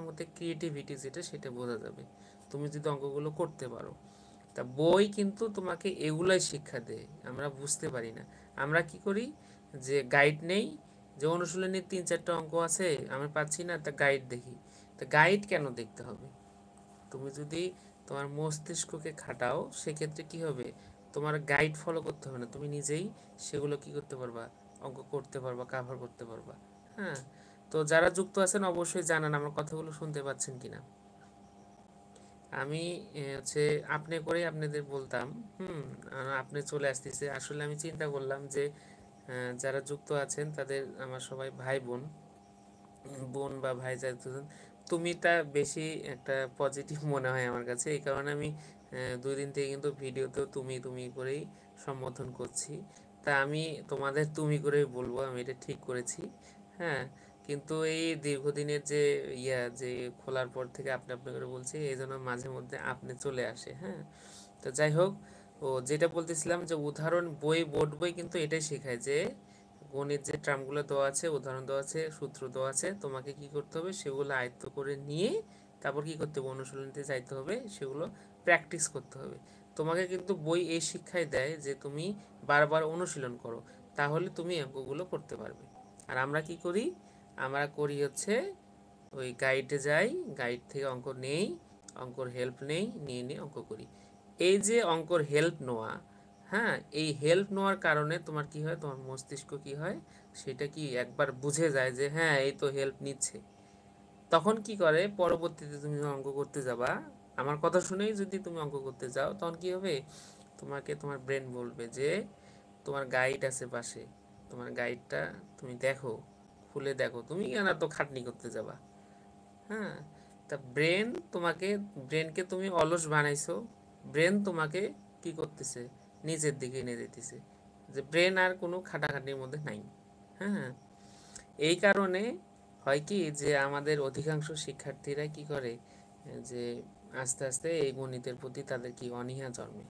মধ্যে ক্রিয়েটিভিটি যেটা সেটা বোঝা যাবে তুমি যদি অঙ্কগুলো করতে পারো। তা বই কিন্তু তোমাকে এগুলাই শিক্ষা দেয়, আমরা বুঝতে পারি না। আমরা কি করি যে গাইড নেই, যে অনুশীলনীর 3-4টা অঙ্ক আছে আমি পাচ্ছি না, তা গাইড দেখি। তা গাইড কেন দেখতে হবে? তুমি যদি তোমার মস্তিষ্ককে খাটাও সেক্ষেত্রে কি হবে, তোমার গাইড ফলো করতে হবে না, তুমি নিজেই সেগুলো কি করতে পারবা, অঙ্ক করতে পারবা, কাভার করতে পারবা। হ্যাঁ, তো যারা যুক্ত আছেন অবশ্যই জানান আমার কথাগুলো শুনতে পাচ্ছেন কিনা। আমি হচ্ছে আপনি করে আপনাদের বলতাম। হুম, আপনি চলে আসতেছে, আসলে আমি চিন্তা করলাম যে যারা যুক্ত আছেন তাদের আমার সবাই ভাই বোন, বোন বা ভাই যাইতে, তুমিটা বেশি একটা পজিটিভ মনে হয় আমার কাছে, এই কারণে আমি 2 দিন থেকে কিন্তু ভিডিওতেও তুমি তুমি করেই সম্বোধন করছি। তা আমি তোমাদের তুমি করেই বলবো, আমি এটা ঠিক করেছি। হ্যাঁ, কিন্তু এই দীর্ঘদিনের যে যে খোলার পর থেকে আপনি আপনি করে বলছি, এই জন্য মাঝে মধ্যে আপনি চলে আসে। হ্যাঁ, তো যাই হোক, ও যেটা বলতেছিলাম যে উদাহরণ বই, বোর্ড বই কিন্তু এটাই শেখায় যে গণিত যে টার্মগুলো দেওয়া আছে, উদাহরণ দেওয়া আছে, সূত্র দেওয়া আছে, তোমাকে কি করতে হবে সেগুলো আয়ত্ত করে নিয়ে তারপর কি করতে হবে, অনুশীলনীতে যাইতে হবে, সেগুলো প্র্যাকটিস করতে হবে। তোমাকে কিন্তু বই এই শিক্ষাই দেয় যে তুমি বারবার অনুশীলন করো, তাহলে তুমি অঙ্কগুলো করতে পারবে। আর আমরা কি করি, আমরা করি হচ্ছে ওই গাইডে যাই, গাইড থেকে অঙ্ক নেই, অঙ্কর হেল্প নেই, নিয়ে নিয়ে অঙ্ক করি। এই যে অঙ্কর হেল্প নেওয়া, হ্যাঁ, এই হেল্প নেওয়ার কারণে তোমার কি হয়, তোমার মস্তিষ্ক কি হয়, সেটা কি একবার বুঝে যায় যে হ্যাঁ এই তো হেল্প নিচ্ছে। তখন কি করে, পরবর্তীতে তুমি যখন অঙ্ক করতে যাবা, আমার কথা শুনেই যদি তুমি অঙ্ক করতে যাও, তখন কি হবে, তোমাকে তোমার ব্রেন বলবে যে তোমার গাইড আছে পাশে, তোমার গাইডটা তুমি দেখো, খুলে দেখো, তুমি কেন তো খাটনি করতে যাবা। হ্যাঁ, তা ব্রেনকে তুমি অলস বানাইছো, ব্রেন তোমাকে কি করতেছে, নিচের দিকে নিয়ে যেতেছে, যে ব্রেন আর কোনো খাটাখাটির মধ্যে নাই। হ্যাঁ, এই কারণে হয় কি যে আমাদের অধিকাংশ শিক্ষার্থীরা কি করে, যে আস্তে আস্তে এই গণিতের প্রতি তাদের কি অনীহা জন্মে।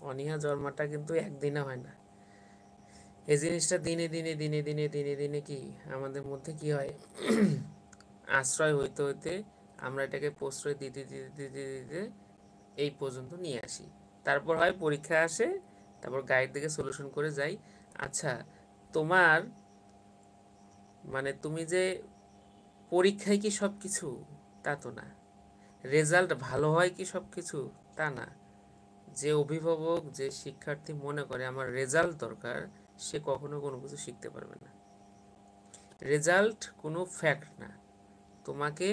অনীহা জন্মাটা কিন্তু একদিনে হয় না, এই জিনিসটা দিনে দিনে দিনে দিনে দিনে দিনে কি আমাদের মধ্যে কি হয়, আশ্রয় হইতে হইতে আমরা এটাকে প্রশ্রয় দিতে দিতে দিতে দিতে এই পর্যন্ত নিয়ে আসি। তারপর হয় পরীক্ষা আসে, তারপর গাইড থেকে সলিউশন করে যাই। আচ্ছা, তোমার মানে তুমি যে পরীক্ষায় কি সব কিছু, তা তো না। রেজাল্ট ভালো হয় কি সব কিছু, তা না। যে অভিভাবক, যে শিক্ষার্থী মনে করে আমার রেজাল্ট দরকার, সে কখনো কোনো কিছু শিখতে পারবে না। রেজাল্ট কোনো ফ্যাক্ট না, তোমাকে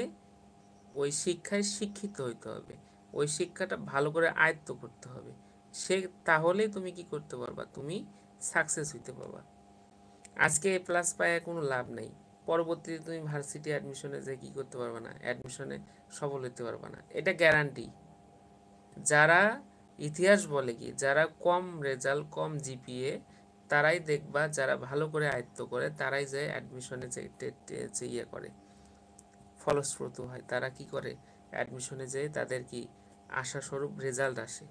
ওই শিক্ষায় শিক্ষিত হইতে হবে, ওই শিক্ষাটা ভালো করে আয়ত্ত করতে হবে। সে তাহলেই তুমি কি করতে পারবা, তুমি সাকসেস হইতে পারবা। আজকে এ প্লাস পায় কোনো লাভ নাই, পরবর্তীতে তুমি ভার্সিটি অ্যাডমিশনে যে কি করতে পারবে না, অ্যাডমিশনে সফল হতে পারবে না, এটা গ্যারান্টি। যারা ইতিহাস বলে কি, যারা কম রেজাল্ট, কম জিপিএ, তারাই দেখবা যারা ভালো করে আয়ত্ত করে তারাই যায় অ্যাডমিশনে যে ইয়ে করে, ফলস্প্রসূ হয়। তারা কি করে, অ্যাডমিশনে যেয়ে তাদের কি আশাস্বরূপ রেজাল্ট আসে।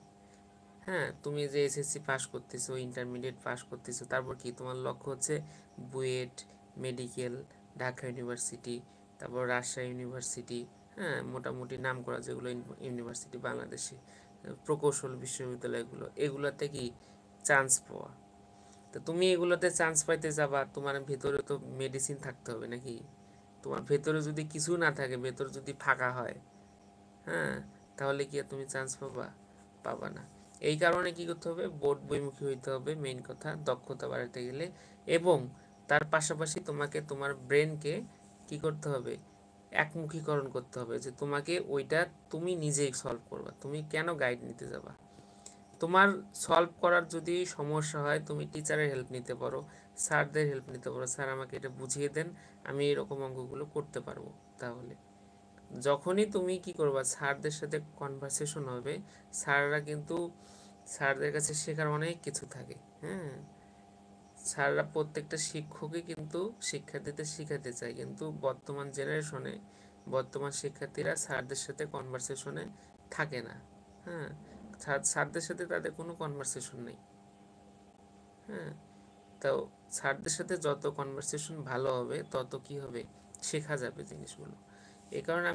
হ্যাঁ, তুমি যে এসএসসি পাস করতেছো, ইন্টারমিডিয়েট পাস করতেছো, তারপর কি তোমার লক্ষ্য হচ্ছে বুয়েট, মেডিকেল, ঢাকা ইউনিভার্সিটি, তারপর রাজশাহী ইউনিভার্সিটি, হ্যাঁ মোটামুটি নাম করা যেগুলো ইউনিভার্সিটি বাংলাদেশে, প্রকৌশল বিশ্ববিদ্যালয়গুলো, এগুলোতে কি চান্স পাওয়া। তো তুমি এগুলোতে চান্স পাইতে যাবা, তোমার ভেতরে তো মেডিসিন থাকতে হবে নাকি। তোমার ভেতরে যদি কিছু না থাকে, ভেতর যদি ফাঁকা হয়, হ্যাঁ, তাহলে কি আর তুমি চান্স পাবা, পাবা না। এই কারণে কি করতে হবে, বোর্ড বইমুখী হইতে হবে, মেইন কথা দক্ষতা বাড়াতে গেলে। এবং তার পাশাপাশি তোমাকে তোমার ব্রেনকে কি করতে হবে, একমুখীকরণ করতে হবে, যে তোমাকে ওইটা তুমি নিজেই সলভ করবা, তুমি কেন গাইড নিতে যাবা। তোমার সলভ করার যদি সমস্যা হয়, তুমি টিচারের হেল্প নিতে পারো, স্যারদের হেল্প নিতে পারো, স্যার আমাকে এটা বুঝিয়ে দেন, আমি এরকম অঙ্কগুলো করতে পারবো। তাহলে যখনই তুমি কি করবা, স্যারদের সাথে কনভারসেশন হবে, স্যাররা কিন্তু, স্যারদের কাছে শেখার অনেক কিছু থাকে। হ্যাঁ, স্যাররা প্রত্যেকটা শিক্ষকই কিন্তু শিক্ষার্থীদের শিখাতে চায়, কিন্তু বর্তমান জেনারেশনে বর্তমান শিক্ষার্থীরা স্যারদের সাথে কনভারসেশনে থাকে না। হ্যাঁ, স্যারদের সাথে তাদের কোনো কনভারসেশন নেই। হ্যাঁ, তো স্যারদের সাথে যত কনভারসেশন ভালো হবে তত কি হবে, শেখা যাবে জিনিসগুলো। এই কারণে